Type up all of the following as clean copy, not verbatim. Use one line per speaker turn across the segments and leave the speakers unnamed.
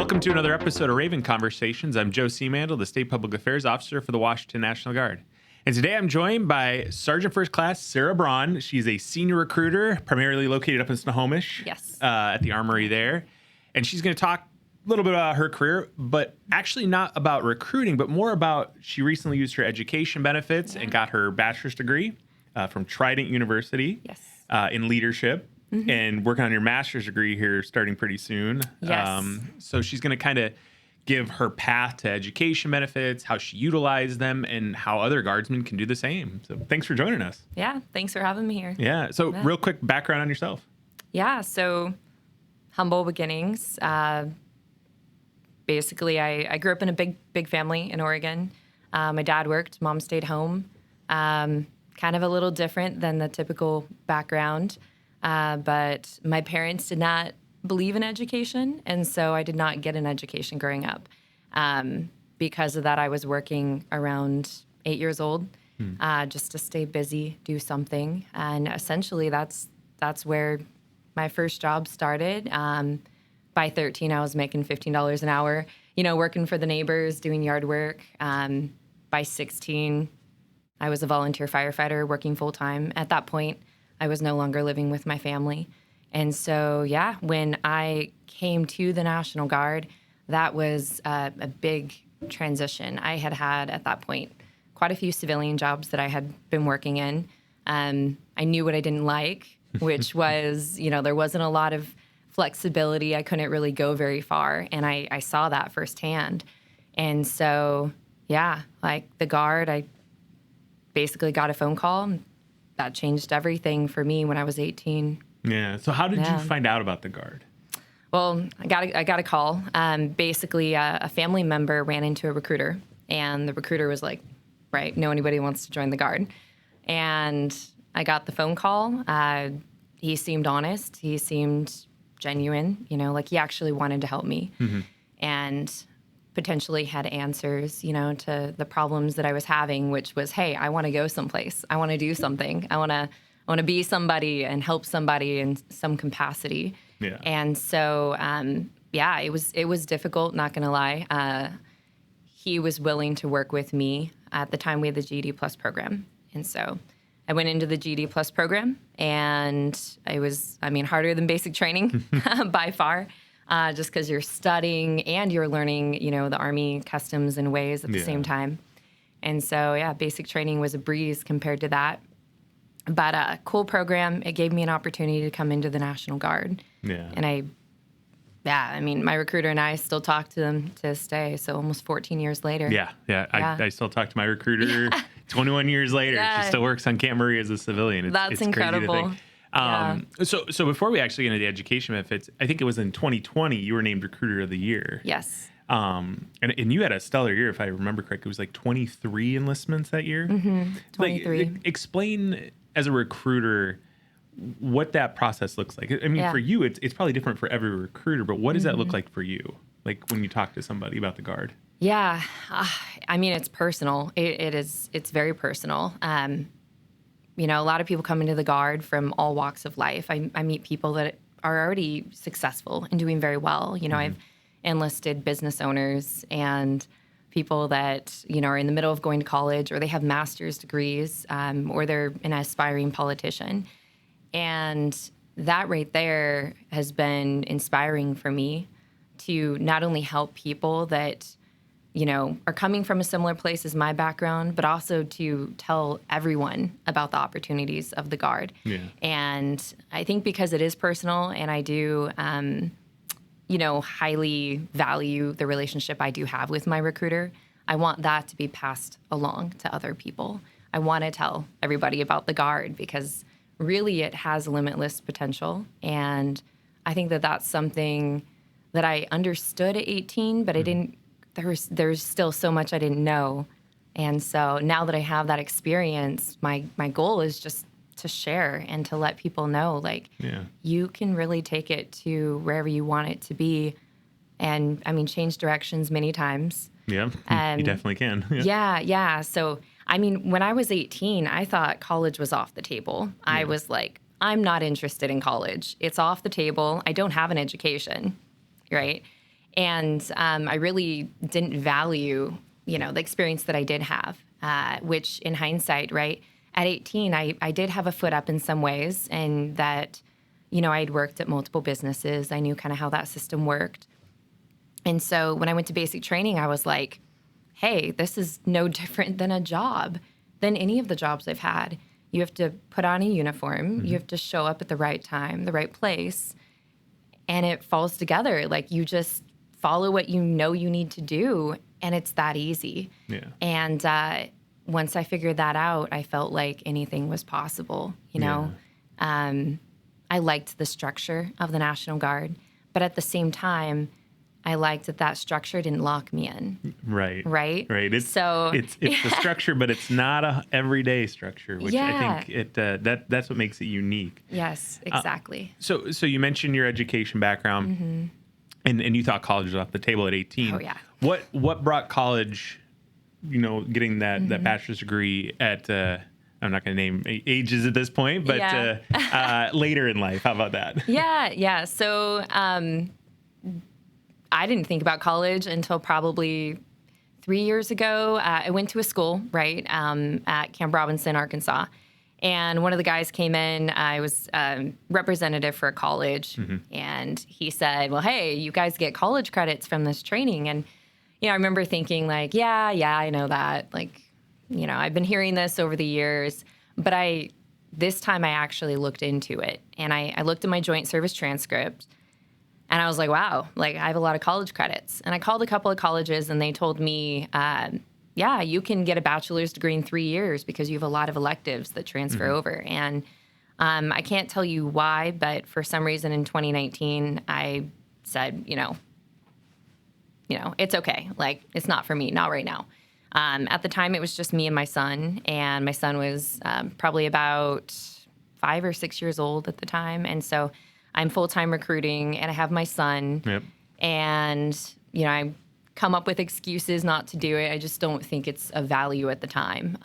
Welcome to another episode of Raven Conversations. I'm Joe Seamandel, the State Public Affairs Officer for the Washington National Guard. And today I'm joined by Sergeant First Class Sarah Braun. She's a senior recruiter, primarily located up in Snohomish.
Yes.
At the Armory there. And she's going to talk a little bit about her career, but actually not about recruiting, but more about she recently used her education benefits and got her bachelor's degree from Trident University in leadership. And working on your master's degree here starting pretty soon.
Yes.
So she's going to kind of give her path to education benefits, how she utilized them, and how other guardsmen can do the same. So thanks for joining us.
Yeah, thanks for having me here.
Yeah. So real quick background on yourself.
Yeah, so humble beginnings. Basically, I grew up in a big family in Oregon. My dad worked, mom stayed home. Kind of a little different than the typical background. But my parents did not believe in education, and so I did not get an education growing up. Because of that, I was working around 8 years old, just to stay busy, do something. And essentially, that's where my first job started. By 13, I was making $15 an hour, working for the neighbors, doing yard work. By 16, I was a volunteer firefighter working full-time. At that point, I was no longer living with my family. And so, when I came to the National Guard, that was a big transition. I had at that point, quite a few civilian jobs that I had been working in. I knew what I didn't like, which was, there wasn't a lot of flexibility. I couldn't really go very far. And I saw that firsthand. And so, like the Guard, I basically got a phone call. That changed everything for me when I was 18.
Yeah. So how did you find out about the Guard?
Well, I got a call. Basically, a family member ran into a recruiter, and the recruiter was like, "Right, no anybody wants to join the Guard." And I got the phone call. He seemed honest. He seemed genuine. Like he actually wanted to help me, and potentially had answers, to the problems that I was having, which was, hey, I want to go someplace. I want to do something. I want to be somebody and help somebody in some capacity. Yeah. And so, it was difficult, not going to lie. He was willing to work with me. At the time, we had the GED Plus program. And so I went into the GED Plus program, and it was, harder than basic training by far. Just because you're studying and you're learning, the Army customs and ways at the same time. And so, basic training was a breeze compared to that. But a cool program. It gave me an opportunity to come into the National Guard. Yeah. And my recruiter and I still talk to them to this day. So almost 14 years later. Yeah.
I still talk to my recruiter 21 years later. Yeah. She still works on Camp Marie as a civilian.
That's incredible.
Crazy to think. So before we actually get into the education benefits, I think it was in 2020 you were named Recruiter of the Year.
Yes.
And you had a stellar year, if I remember correctly. It was like 23 enlistments that year.
23.
Explain as a recruiter what that process looks like. For you, it's probably different for every recruiter, but what does that look like for you? Like when you talk to somebody about the Guard?
Yeah. It's personal. It's very personal. A lot of people come into the Guard from all walks of life. I meet people that are already successful and doing very well. I've enlisted business owners and people that, are in the middle of going to college, or they have master's degrees, or they're an aspiring politician. And that right there has been inspiring for me to not only help people that are coming from a similar place as my background, but also to tell everyone about the opportunities of the Guard. Yeah. And I think because it is personal, and I do, highly value the relationship I do have with my recruiter, I want that to be passed along to other people. I want to tell everybody about the Guard because really it has limitless potential. And I think that that's something that I understood at 18, but I didn't. There's still so much I didn't know. And so now that I have that experience, my goal is just to share and to let people know, you can really take it to wherever you want it to be. And, change directions many times.
Yeah, you definitely can.
Yeah. So, when I was 18, I thought college was off the table. Yeah. I was like, I'm not interested in college. It's off the table. I don't have an education, right? And I really didn't value, the experience that I did have, which in hindsight, right, at 18, I did have a foot up in some ways, and that, I'd worked at multiple businesses. I knew kind of how that system worked. And so when I went to basic training, I was like, hey, this is no different than a job, than any of the jobs I've had. You have to put on a uniform. You have to show up at the right time, the right place, and it falls together. Like, you just follow what you know you need to do, and it's that easy.
Yeah.
And once I figured that out, I felt like anything was possible, I liked the structure of the National Guard, but at the same time, I liked that structure didn't lock me in.
Right.
Right.
It's
so
it's the structure, but it's not a everyday structure, which I think that's what makes it unique.
Yes, exactly.
So you mentioned your education background, and you thought college was off the table at 18.
Oh yeah.
What brought college? Getting that bachelor's degree at I'm not going to name ages at this point, but later in life. How about that?
Yeah. So I didn't think about college until probably 3 years ago. I went to a school, right, at Camp Robinson, Arkansas. And one of the guys came in. I was representative for a college. And he said, well, hey, you guys get college credits from this training. And, I remember thinking like, yeah, I know that. Like, I've been hearing this over the years. But this time I actually looked into it. And I looked at my joint service transcript. And I was like, wow, like I have a lot of college credits. And I called a couple of colleges and they told me, you can get a bachelor's degree in 3 years because you have a lot of electives that transfer over. And I can't tell you why, but for some reason in 2019, I said, it's okay. Like, it's not for me, not right now. At the time, it was just me and my son. And my son was probably about 5 or 6 years old at the time. And so I'm full-time recruiting, and I have my son. Yep. And, I come up with excuses not to do it. I just don't think it's a value at the time.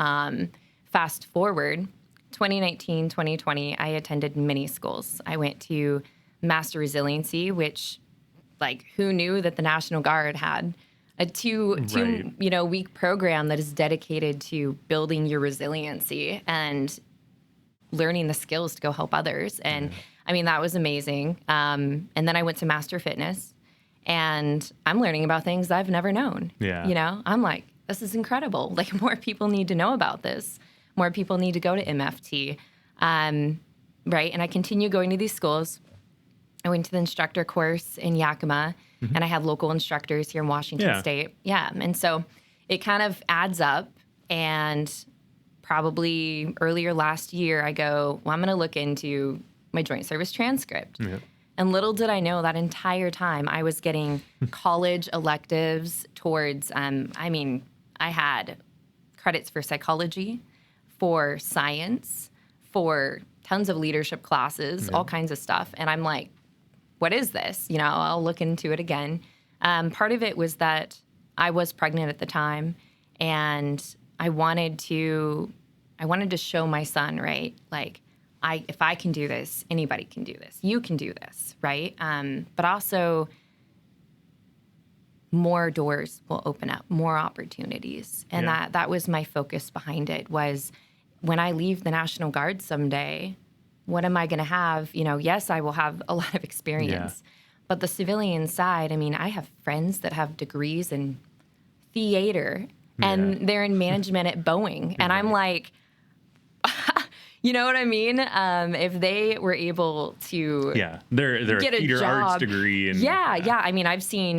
Fast forward, 2019, 2020, I attended many schools. I went to Master Resiliency, which, like, who knew that the National Guard had a two week program that is dedicated to building your resiliency and learning the skills to go help others. And I mean, that was amazing. And then I went to Master Fitness, and I'm learning about things I've never known. Yeah. I'm like, this is incredible. Like, more people need to know about this. More people need to go to MFT. Right. And I continue going to these schools. I went to the instructor course in Yakima, and I had local instructors here in Washington State. Yeah. And so it kind of adds up. And probably earlier last year, I go, well, I'm going to look into my joint service transcript. Yeah. And little did I know that entire time I was getting college electives towards, I had credits for psychology, for science, for tons of leadership classes, all kinds of stuff. And I'm like, what is this? I'll look into it again. Part of it was that I was pregnant at the time, and I wanted to show my son, right? Like, if I can do this, anybody can do this. You can do this, right? But also, more doors will open up, more opportunities. And that was my focus behind it, was when I leave the National Guard someday, what am I going to have? Yes, I will have a lot of experience. But the civilian side, I have friends that have degrees in theater, and they're in management at Boeing. And I'm like, you know what I mean? If they were able to
they're
get
a theater
job,
arts degree. And,
I've seen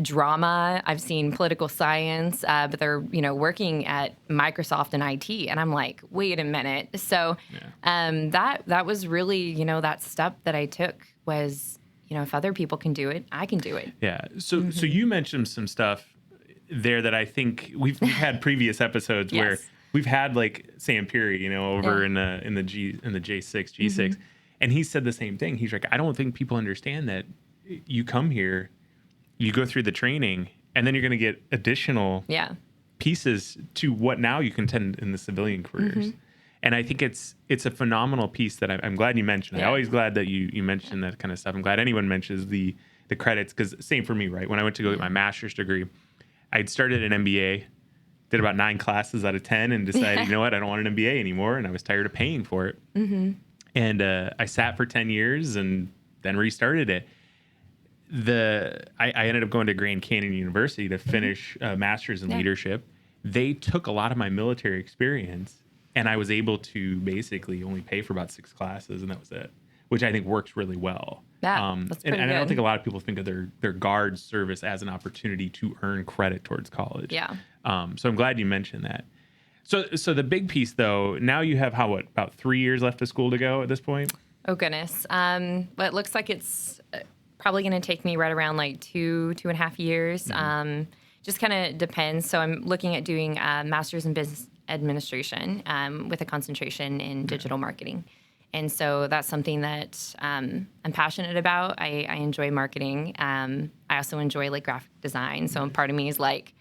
drama, I've seen political science, but they're, working at Microsoft and IT. And I'm like, wait a minute. So that was really, that step that I took was, if other people can do it, I can do it.
Yeah. So you mentioned some stuff there that I think we've had previous episodes where we've had, like, Sam Peary, over in the G6, and he said the same thing. He's like, I don't think people understand that you come here, you go through the training, and then you're going to get additional pieces to what now you contend in the civilian careers. And I think it's a phenomenal piece that I'm glad you mentioned. I'm always glad that you mention that kind of stuff. I'm glad anyone mentions the the credits, because same for me, right? When I went to go get my master's degree, I'd started an MBA, did about 9 classes out of 10, and decided, you know what, I don't want an MBA anymore, and I was tired of paying for it. And I sat for 10 years and then restarted it. I ended up going to Grand Canyon University to finish a master's in leadership. They took a lot of my military experience, and I was able to basically only pay for about 6 classes, and that was it, which I think works really well.
Yeah, that's pretty
and I don't
good.
think a lot of people think of their guard service as an opportunity to earn credit towards college.
Yeah.
So I'm glad you mentioned that. So the big piece, though, now you have about 3 years left of school to go at this point?
Oh, goodness. But it looks like it's probably going to take me right around like 2.5 years. Just kind of depends. So I'm looking at doing a master's in business administration with a concentration in digital marketing. And so that's something that I'm passionate about. I enjoy marketing. I also enjoy like graphic design. So part of me is like,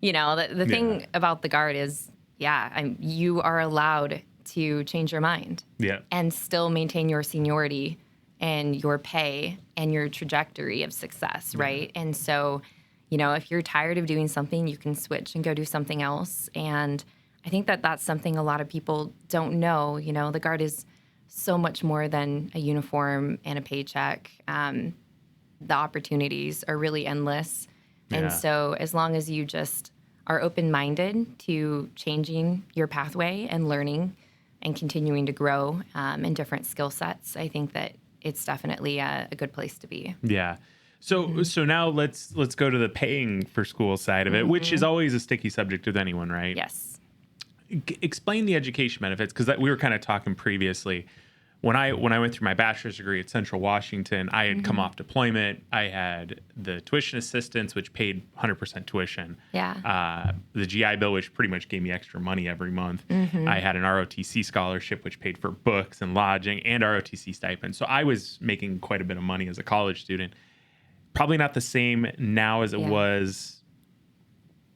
the thing about the Guard is, you are allowed to change your mind and still maintain your seniority and your pay and your trajectory of success, right? And so, if you're tired of doing something, you can switch and go do something else. And I think that that's something a lot of people don't know. The Guard is so much more than a uniform and a paycheck. The opportunities are really endless. And so as long as you just are open-minded to changing your pathway and learning and continuing to grow in different skill sets, I think that it's definitely a good place to be.
Yeah. So now let's go to the paying for school side of it, which is always a sticky subject with anyone, right?
Yes.
Explain the education benefits, because we were kind of talking previously. When I went through my bachelor's degree at Central Washington, I had come off deployment. I had the tuition assistance, which paid 100% tuition.
Yeah.
The GI Bill, which pretty much gave me extra money every month. I had an ROTC scholarship, which paid for books and lodging and ROTC stipend. So I was making quite a bit of money as a college student. Probably not the same now as it was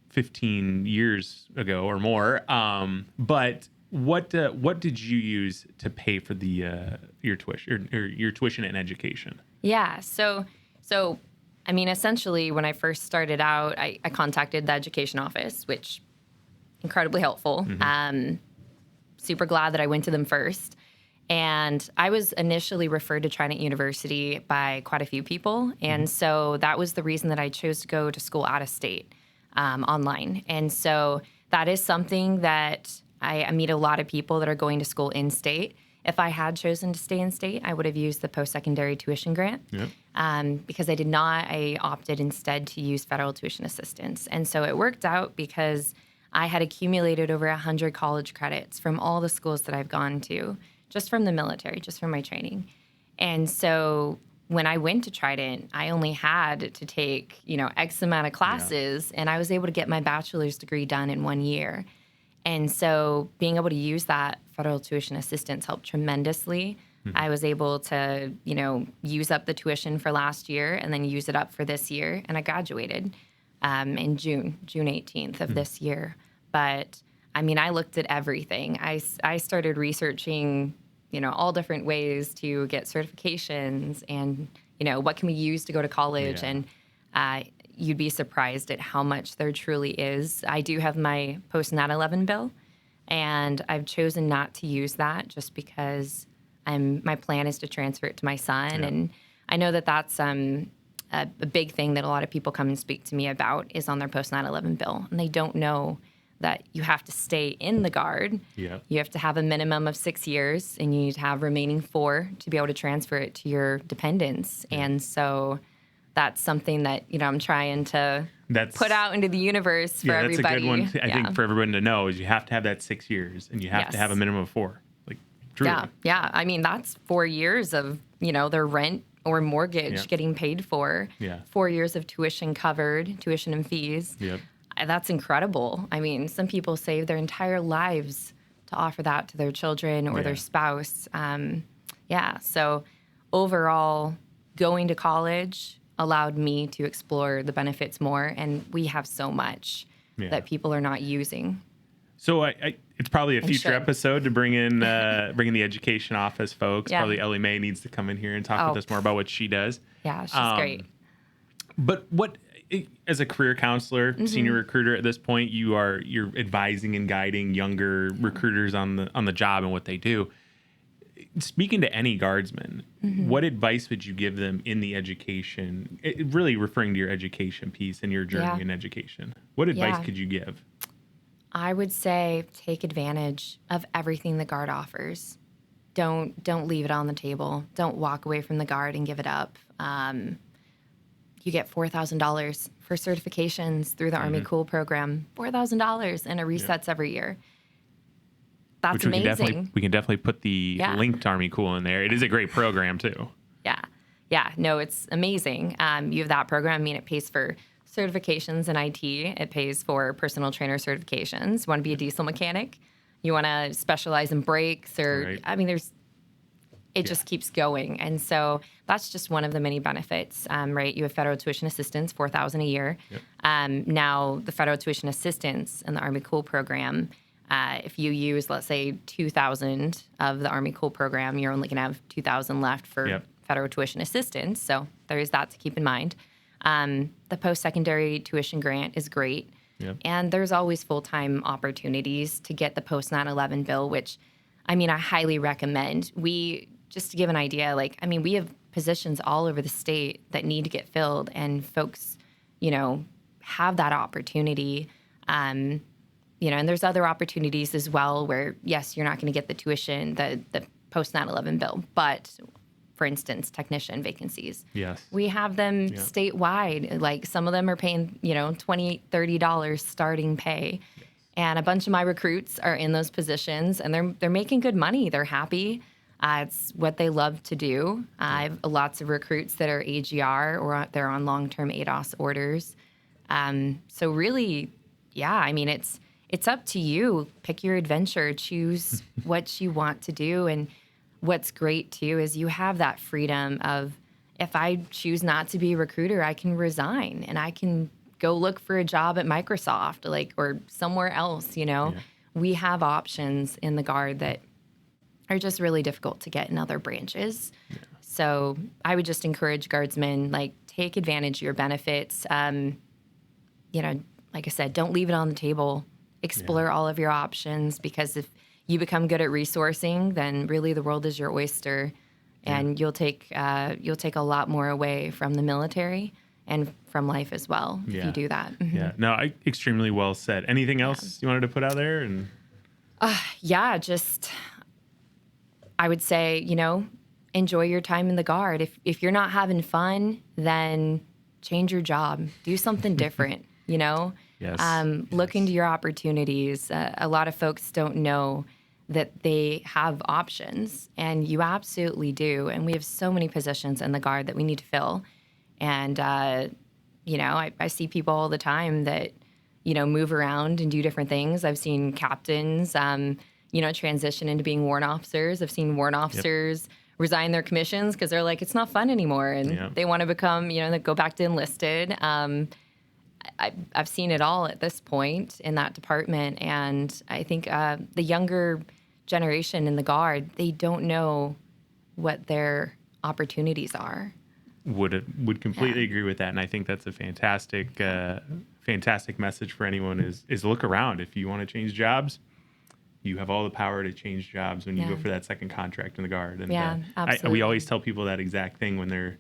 15 years ago or more. But what did you use to pay for your tuition or your tuition and education?
Yeah. So I mean, essentially, when I first started out, I contacted the education office, which incredibly helpful. Super glad that I went to them first. And I was initially referred to Trident University by quite a few people. And so that was the reason that I chose to go to school out of state online. And so that is something that I meet a lot of people that are going to school in state. If I had chosen to stay in state, I would have used the post-secondary tuition grant. Because I did not, I opted instead to use federal tuition assistance. And so it worked out because I had accumulated over 100 college credits from all the schools that I've gone to, just from the military, just from my training. And so when I went to Trident, I only had to take, X amount of classes, and I was able to get my bachelor's degree done in 1 year. And so being able to use that federal tuition assistance helped tremendously. I was able to, use up the tuition for last year and then use it up for this year. And I graduated in June 18th of this year. But, I mean, I looked at everything. I started researching, all different ways to get certifications and, what can we use to go to college. And you'd be surprised at how much there truly is. I do have my post-9/11 bill, and I've chosen not to use that just because my plan is to transfer it to my son. And I know that that's a big thing that a lot of people come and speak to me about is on their post-9/11 bill. And they don't know that you have to stay in the Guard. You have to have a minimum of 6 years, and you need to have remaining 4 to be able to transfer it to your dependents. And so that's something that, I'm trying to put out into the universe for everybody.
That's a good one, I think, for everyone to know is you have to have that 6 years, and you have to have a minimum of 4. Like, truly.
Yeah. I mean, that's 4 years of, their rent or mortgage getting paid for. 4 years of tuition covered, tuition and fees. That's incredible. I mean, some people save their entire lives to offer that to their children or their spouse. So overall, going to college allowed me to explore the benefits more, and we have so much that people are not using.
So it's probably a future episode to bring in the education office folks. Probably Ellie Mae needs to come in here and talk with us more about what she does.
Yeah, she's great.
But as a career counselor, senior recruiter at this point, you're advising and guiding younger recruiters on the job and what they do. Speaking to any guardsman, what advice would you give them in the education, really referring to your education piece and your journey in education? What advice could you give?
I would say take advantage of everything the Guard offers. Don't leave it on the table. Don't walk away from the Guard and give it up. You get $4,000 for certifications through the Army Cool program. $4,000, and it resets every year. That's
Which
amazing.
We can definitely put the link to Army Cool in there. It is a great program too.
Yeah. No, it's amazing. You have that program. I mean, it pays for certifications in IT. It pays for personal trainer certifications. You want to be a diesel mechanic? You want to specialize in brakes, or I mean, it just keeps going. And so that's just one of the many benefits, right? You have federal tuition assistance, $4,000 a year. Now the federal tuition assistance in the Army Cool program, if you use, let's say, $2,000 of the Army Cool program, you're only going to have $2,000 left for federal tuition assistance. So there is that to keep in mind. The post-secondary tuition grant is great. And there's always full-time opportunities to get the post-9/11 bill, which, I mean, I highly recommend. Just to give an idea, we have positions all over the state that need to get filled, and folks, have that opportunity. And there's other opportunities as well where, yes, you're not going to get the tuition, the post 9/11 bill, but for instance, technician vacancies.
Yes.
We have them statewide. Like some of them are paying, $28, $30 starting pay. Yes. And a bunch of my recruits are in those positions, and they're making good money. They're happy. It's what they love to do. I have lots of recruits that are AGR or they're on long-term ADOS orders. So really, it's up to you. Pick your adventure. Choose what you want to do. And what's great, too, is you have that freedom of, if I choose not to be a recruiter, I can resign and I can go look for a job at Microsoft, or somewhere else, We have options in the Guard that are just really difficult to get in other branches. Yeah. So I would just encourage guardsmen, take advantage of your benefits. Like I said, don't leave it on the table. Explore all of your options, because if you become good at resourcing, then really the world is your oyster, and you'll take a lot more away from the military and from life as well if you do that.
Yeah. No, extremely well said. Anything else you wanted to put out there? And
I would say, enjoy your time in the Guard. If you're not having fun, then change your job. Do something different, Yes. Look into your opportunities. A lot of folks don't know that they have options, and you absolutely do. And we have so many positions in the Guard that we need to fill. And, I see people all the time that, move around and do different things. I've seen captains, transition into being warrant officers. I've seen warrant officers resign their commissions because they're like, it's not fun anymore. And they want to become, they go back to enlisted. I've seen it all at this point in that department. And I think the younger generation in the Guard, they don't know what their opportunities are.
Would completely agree with that. And I think that's a fantastic message for anyone is look around. If you want to change jobs, you have all the power to change jobs when you go for that second contract in the Guard. And
absolutely.
We always tell people that exact thing when they're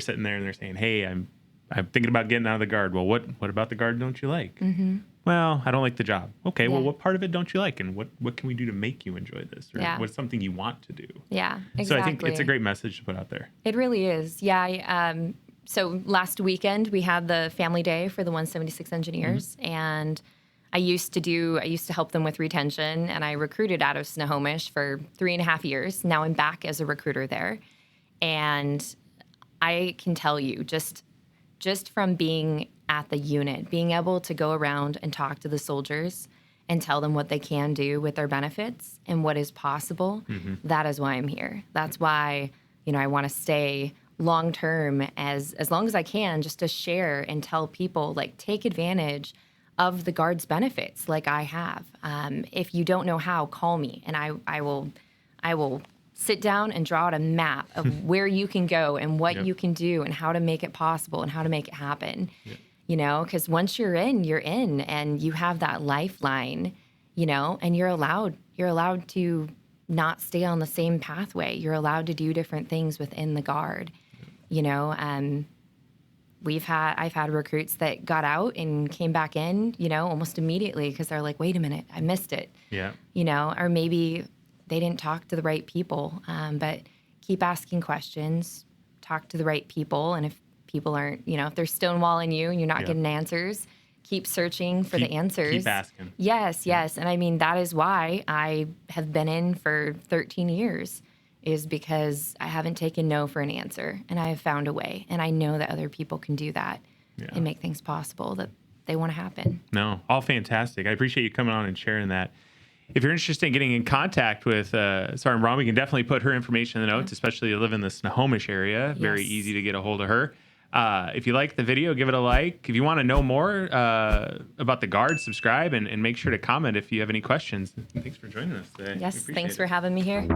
sitting there and they're saying, hey, I'm thinking about getting out of the Guard. Well, what about the Guard don't you like? Mm-hmm. Well, I don't like the job. Okay, well, what part of it don't you like? And what can we do to make you enjoy this? Or what's something you want to do?
Yeah, exactly.
So I think it's a great message to put out there.
It really is. Yeah. So last weekend, we had the family day for the 176 engineers. Mm-hmm. And I used to help them with retention. And I recruited out of Snohomish for 3.5 years. Now I'm back as a recruiter there. And I can tell you, just from being at the unit, being able to go around and talk to the soldiers and tell them what they can do with their benefits and what is possible, that is why I'm here. That's why, I want to stay long-term as long as I can, just to share and tell people, take advantage of the Guard's benefits like I have. If you don't know how, call me, and I will sit down and draw out a map of where you can go and what
Yep.
you can do and how to make it possible and how to make it happen.
Yep.
You know, because once you're in and you have that lifeline, you know, and you're allowed to not stay on the same pathway. You're allowed to do different things within the Guard, you know. I've had recruits that got out and came back in, you know, almost immediately because they're like, wait a minute, I missed it.
Yeah.
You know, or maybe they didn't talk to the right people. But keep asking questions, talk to the right people, and if people aren't, you know, if they're stonewalling you and you're not getting answers, keep searching for the answers.
Keep asking.
Yes. And I mean, that is why I have been in for 13 years, is because I haven't taken no for an answer, and I have found a way. And I know that other people can do that and make things possible that they want to happen.
No, all fantastic. I appreciate you coming on and sharing that. If you're interested in getting in contact with Sergeant Braun, we can definitely put her information in the notes, especially if you live in the Snohomish area. Very easy to get a hold of her. If you like the video, give it a like. If you want to know more about the Guard, subscribe and make sure to comment if you have any questions. Thanks for joining us today.
Yes, thanks for having me here.